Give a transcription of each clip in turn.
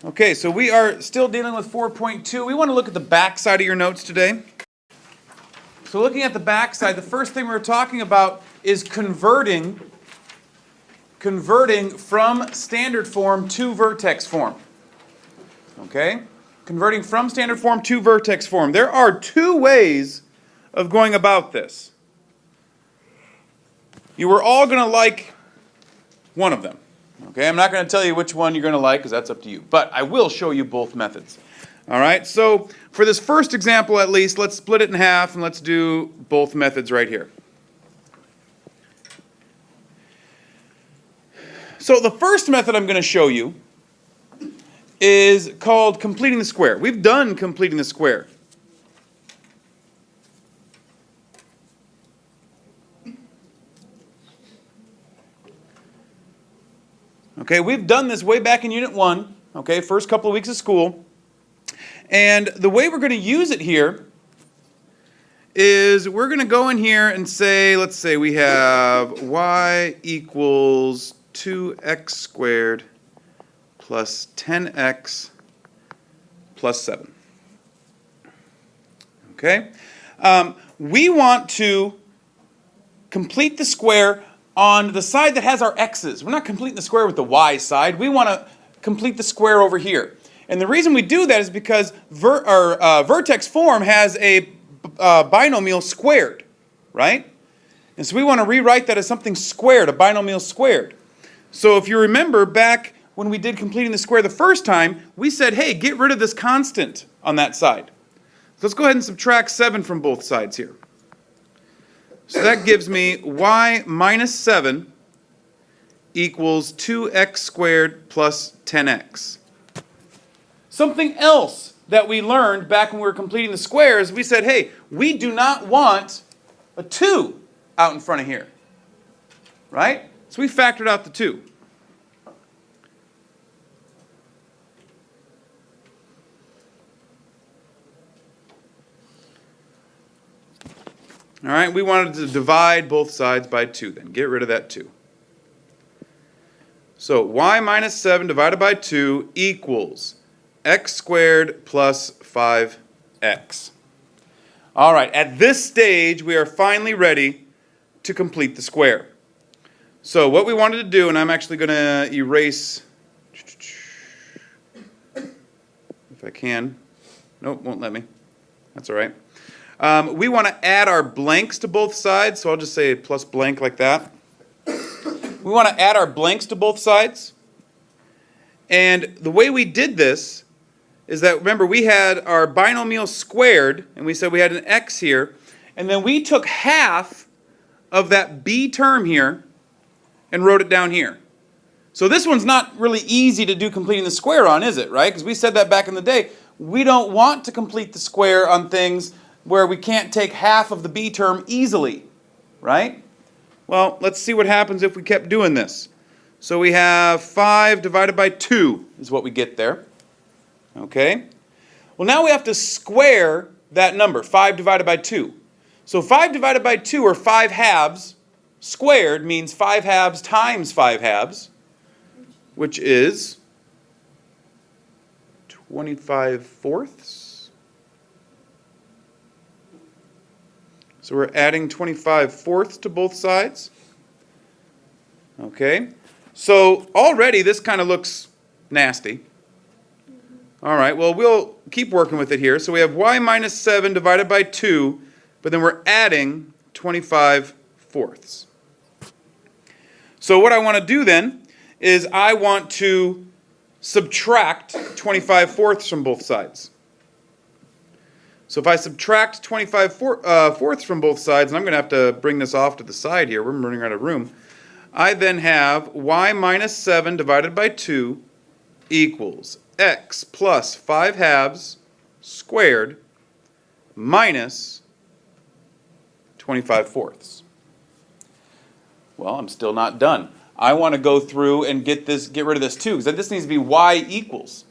Okay, so we are still dealing with 4.2. We want to look at the back side of your notes today. So looking at the back side, the first thing we're talking about is converting from standard form to vertex form. Okay? Converting from standard form to vertex form. There are two ways of going about this. You were all going to like one of them. Okay, I'm not going to tell you which one you're going to like because that's up to you. But I will show you both methods. All right, so for this first example at least, let's split it in half and let's do both methods right here. So the first method I'm going to show you is called completing the square. We've done completing the square. Okay, we've done this way back in Unit 1, okay, first couple of weeks of school. And the way we're going to use it here is we're going to go in here and say, let's say we have y equals 2x squared plus 10x plus 7. Okay? We want to complete the square on the side that has our x's. We're not completing the square with the y side. We want to complete the square over here. And the reason we do that is because vertex form has a binomial squared, right? And so we want to rewrite that as something squared, a binomial squared. So if you remember back when we did completing the square the first time, we said, hey, get rid of this constant on that side. So let's go ahead and subtract 7 from both sides here. So that gives me y minus 7 equals 2x squared plus 10x. Something else that we learned back when we were completing the squares, we said, hey, we do not want a 2 out in front of here. Right? So we factored out the 2. All right, we wanted to divide both sides by 2 then. Get rid of that 2. So y minus 7 divided by 2 equals x squared plus 5x. All right, at this stage, we are finally ready to complete the square. So what we wanted to do, and I'm actually going to erase, if I can. Nope, won't let me. That's all right. We want to add our blanks to both sides, so I'll just say plus blank like that. We want to add our blanks to both sides. And the way we did this is that, remember, we had our binomial squared, and we said we had an x here, and then we took half of that b term here and wrote it down here. So this one's not really easy to do completing the square on, is it, right? Because we said that back in the day. We don't want to complete the square on things where we can't take half of the b term easily, right? Well, let's see what happens if we kept doing this. So we have 5 divided by 2 is what we get there. Okay? Well, now we have to square that number, 5 divided by 2. So 5 divided by 2, or 5 halves, squared means 5 halves times 5 halves, which is 25 fourths. So we're adding 25 fourths to both sides. Okay. So already this kind of looks nasty. All right, well, we'll keep working with it here. So we have y minus 7 divided by 2, but then we're adding 25 fourths. So what I want to do then is I want to subtract 25 fourths from both sides. So if I subtract 25 fourths from both sides, and I'm going to have to bring this off to the side here, we're running out of room, I then have y minus 7 divided by 2 equals x plus 5 halves squared minus 25 fourths. Well, I'm still not done. I want to go through and get rid of this 2, because this needs to be y equals.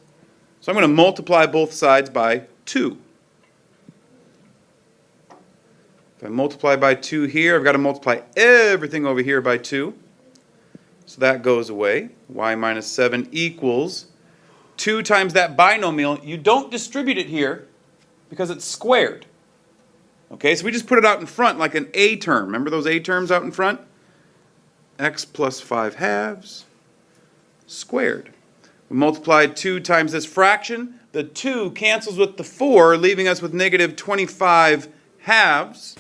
So I'm going to multiply both sides by 2. If I multiply by 2 here, I've got to multiply everything over here by 2. So that goes away. Y minus 7 equals 2 times that binomial. You don't distribute it here because it's squared. Okay, so we just put it out in front like an a term. Remember those a terms out in front? X plus 5 halves squared. We multiplied 2 times this fraction. The 2 cancels with the 4, leaving us with negative 25 halves.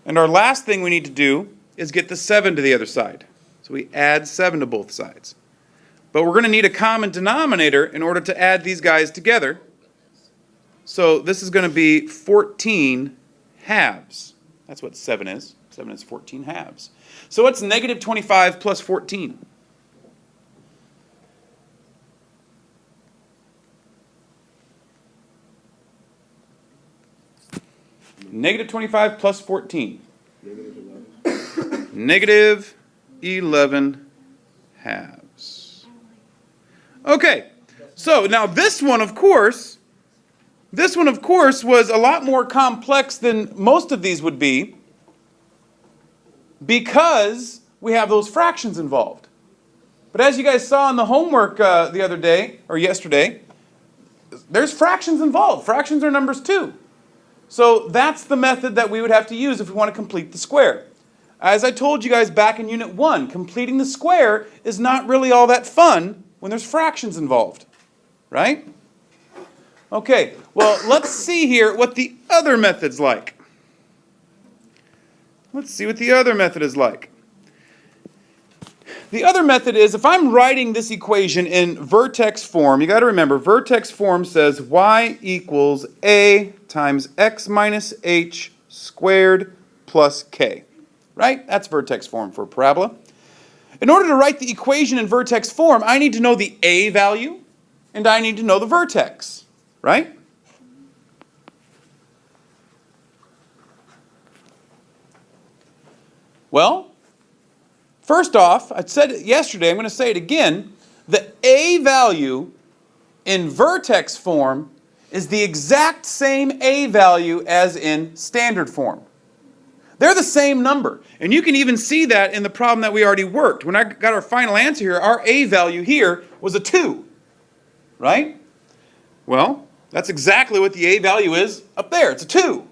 And our last thing we need to do is get the 7 to the other side. So we add 7 to both sides. But we're going to need a common denominator in order to add these guys together. So this is going to be 14 halves. That's what 7 is. 7 is 14 halves. So what's negative 25 plus 14? Negative 25 plus 14. Negative 11 halves. Okay, so now this one, of course, was a lot more complex than most of these would be because we have those fractions involved. But as you guys saw in the homework the other day, or yesterday, there's fractions involved. Fractions are numbers too. So that's the method that we would have to use if we want to complete the square. As I told you guys back in Unit 1, completing the square is not really all that fun when there's fractions involved, right? Okay, well, let's see here what the other method's like. Let's see what the other method is like. The other method is, if I'm writing this equation in vertex form, you got to remember, vertex form says y equals a times x minus h squared plus k. Right? That's vertex form for a parabola. In order to write the equation in vertex form, I need to know the a value, and I need to know the vertex. Right? Well, first off, I said it yesterday, I'm going to say it again. The a value in vertex form is the exact same a value as in standard form. They're the same number. And you can even see that in the problem that we already worked. When I got our final answer here, our a value here was a 2. Right? Well, that's exactly what the a value is up there. It's a 2.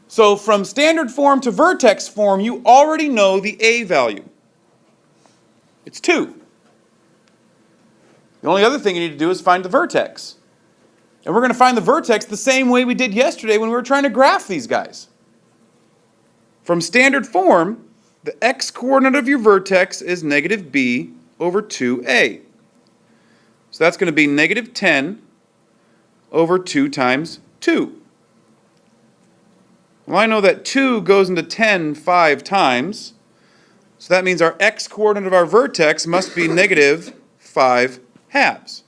So from standard form to vertex form, you already know the a value. It's 2. The only other thing you need to do is find the vertex. And we're going to find the vertex the same way we did yesterday when we were trying to graph these guys. From standard form, the x-coordinate of your vertex is negative b over 2a. So that's going to be negative 10 over 2 times 2. Well, I know that 2 goes into 10 5 times. So that means our x-coordinate of our vertex must be negative 5 halves.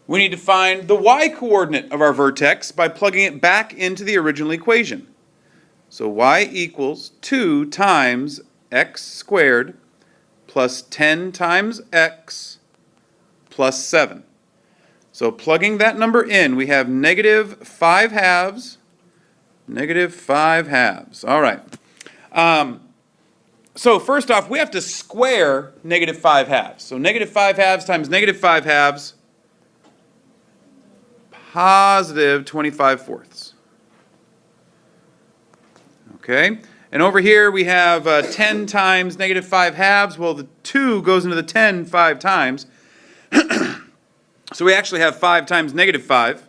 We need to find the y-coordinate of our vertex by plugging it back into the original equation. So y equals 2 times x squared plus 10 times x plus 7. So plugging that number in, we have negative 5 halves, negative 5 halves. All right. So first off, we have to square negative 5 halves. So negative 5 halves times negative 5 halves, positive 25 fourths. Okay, and over here we have 10 times negative 5 halves. Well, the 2 goes into the 10 5 times. So we actually have 5 times negative 5.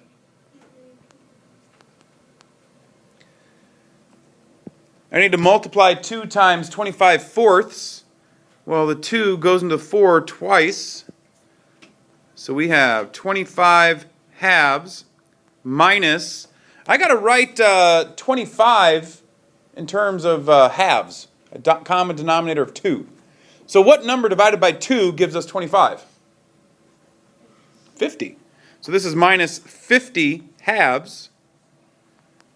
I need to multiply 2 times 25 fourths. Well, the 2 goes into 4 twice. So we have 25 halves minus, I got to write 25 in terms of halves, a common denominator of 2. So what number divided by 2 gives us 25? 50. So this is minus 50 halves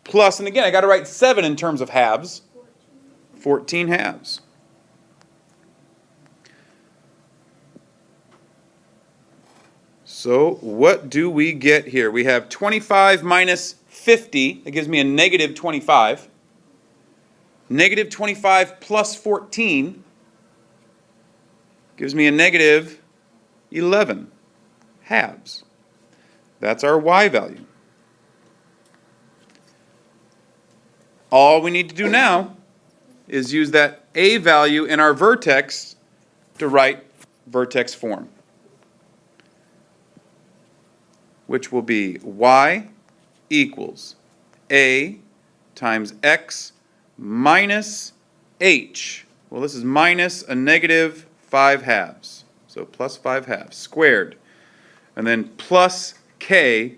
plus, and again, I got to write 7 in terms of halves, 14 halves. So what do we get here? We have 25 minus 50, that gives me a negative 25. Negative 25 plus 14 gives me a negative 11 halves. That's our y value. All we need to do now is use that a value in our vertex to write vertex form, which will be y equals a times x minus h. Well, this is minus a negative 5 halves, so plus 5 halves squared, and then plus k,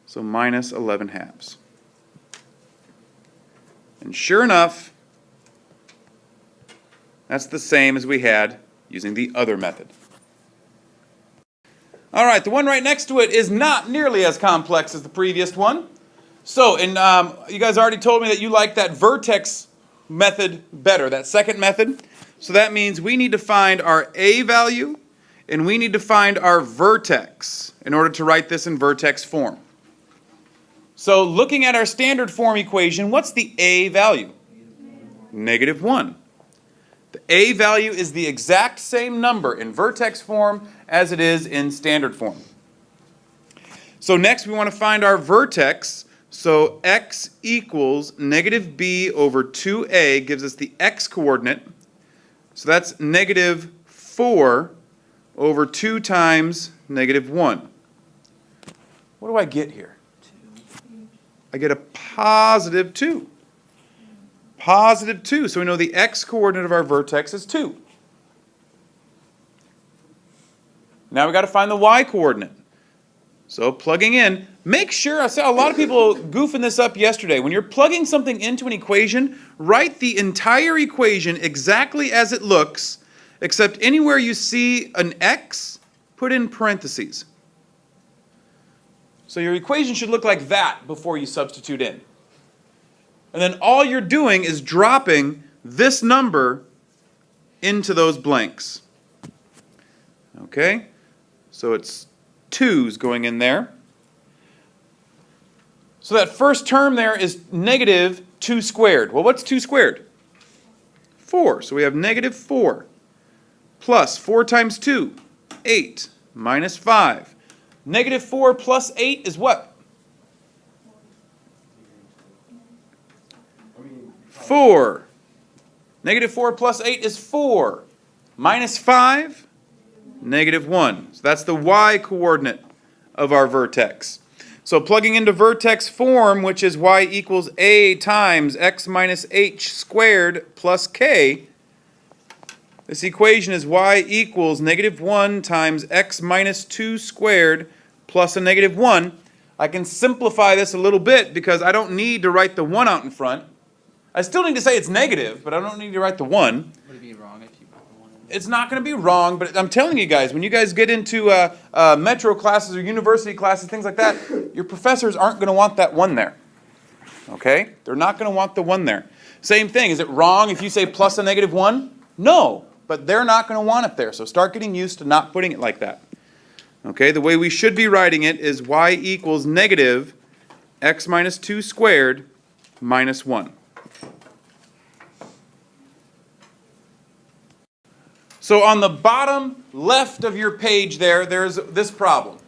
so minus 11 halves. And sure enough, that's the same as we had using the other method. All right, the one right next to it is not nearly as complex as the previous one. So, you guys already told me that you like that vertex method better, that second method. So that means we need to find our a value and we need to find our vertex in order to write this in vertex form. So looking at our standard form equation, what's the a value? Negative 1. The a value is the exact same number in vertex form as it is in standard form. So next we want to find our vertex. So x equals negative b over 2a gives us the x coordinate. So that's negative 4 over 2 times negative 1. What do I get here? I get a positive 2. Positive 2. So we know the x coordinate of our vertex is 2. Now we've got to find the y coordinate. So plugging in, make sure, I saw a lot of people goofing this up yesterday. When you're plugging something into an equation, write the entire equation exactly as it looks, except anywhere you see an x, put in parentheses. So your equation should look like that before you substitute in. And then all you're doing is dropping this number into those blanks. Okay? So it's 2's going in there. So that first term there is negative 2 squared. Well, what's 2 squared? 4. So we have negative 4 plus 4 times 2, 8, minus 5. Negative 4 plus 8 is what? 4. Negative 4 plus 8 is 4. Minus 5, negative 1. So that's the y coordinate of our vertex. So plugging into vertex form, which is y equals a times x minus h squared plus k, this equation is y equals negative 1 times x minus 2 squared plus a negative 1. I can simplify this a little bit because I don't need to write the 1 out in front. I still need to say it's negative, but I don't need to write the 1. Would it be wrong if you put the 1 in? It's not going to be wrong, but I'm telling you guys, when you guys get into metro classes or university classes, things like that, your professors aren't going to want that 1 there. Okay? They're not going to want the 1 there. Same thing. Is it wrong if you say plus a negative 1? No, but they're not going to want it there. So start getting used to not putting it like that. Okay? The way we should be writing it is y equals negative x minus 2 squared minus 1. So on the bottom left of your page there's this problem.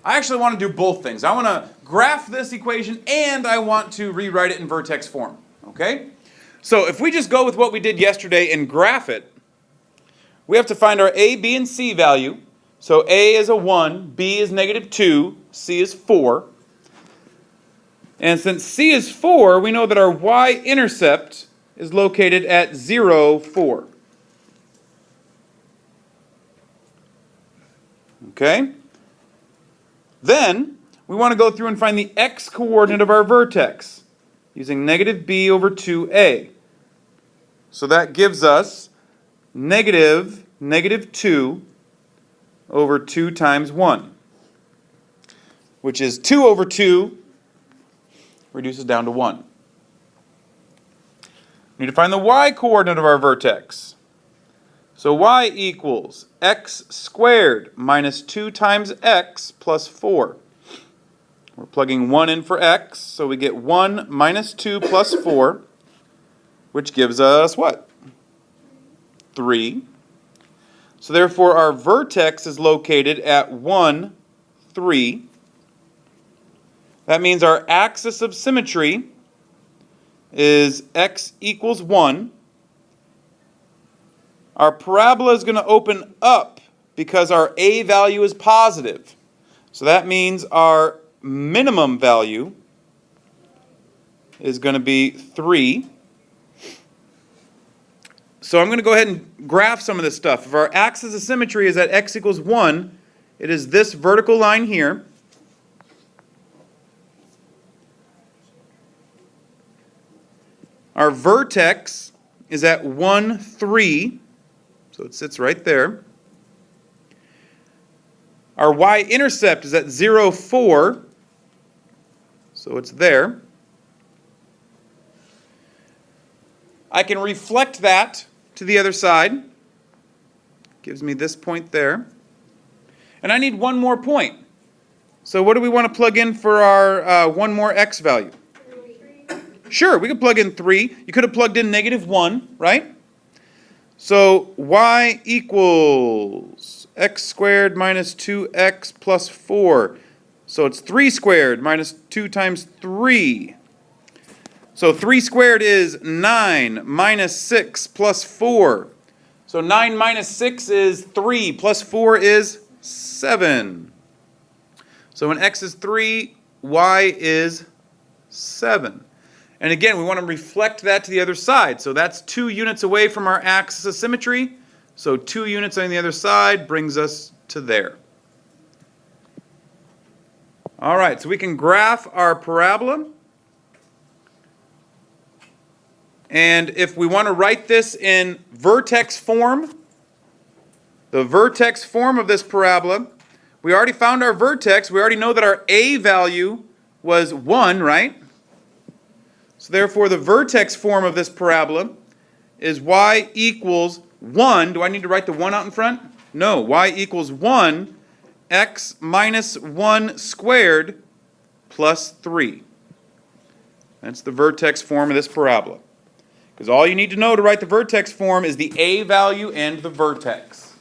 I actually want to do both things. I want to graph this equation and I want to rewrite it in vertex form. Okay? So if we just go with what we did yesterday and graph it, we have to find our a, b, and c value. So a is a 1, b is negative 2, c is 4. And since c is 4, we know that our y-intercept is located at 0, 4. Okay? Then, we want to go through and find the x-coordinate of our vertex using negative b over 2a. So that gives us negative 2 over 2 times 1, which is 2 over 2 reduces down to 1. We need to find the y-coordinate of our vertex. So y equals x squared minus 2 times x plus 4. We're plugging 1 in for x, so we get 1 minus 2 plus 4, which gives us what? 3. So therefore our vertex is located at 1, 3. That means our axis of symmetry is x equals 1. Our parabola is going to open up because our a value is positive. So that means our minimum value is going to be 3. So I'm going to go ahead and graph some of this stuff. If our axis of symmetry is at x equals 1, it is this vertical line here. Our vertex is at 1, 3, so it sits right there. Our y-intercept is at 0, 4, so it's there. I can reflect that to the other side. Gives me this point there. And I need one more point. So what do we want to plug in for our one more x value? Sure, we could plug in 3. You could have plugged in -1, right? So y equals x squared minus 2x plus 4. So it's 3 squared minus 2 times 3. So 3 squared is 9 minus 6 plus 4. So 9 minus 6 is 3 plus 4 is 7. So when x is 3, y is 7. And again, we want to reflect that to the other side. So that's 2 units away from our axis of symmetry. So 2 units on the other side brings us to there. All right, so we can graph our parabola. And if we want to write this in vertex form, the vertex form of this parabola, we already found our vertex. We already know that our a value was 1, right? So therefore, the vertex form of this parabola is y equals 1. Do I need to write the 1 out in front? No. Y equals 1 x minus 1 squared plus 3. That's the vertex form of this parabola. Because all you need to know to write the vertex form is the a value and the vertex.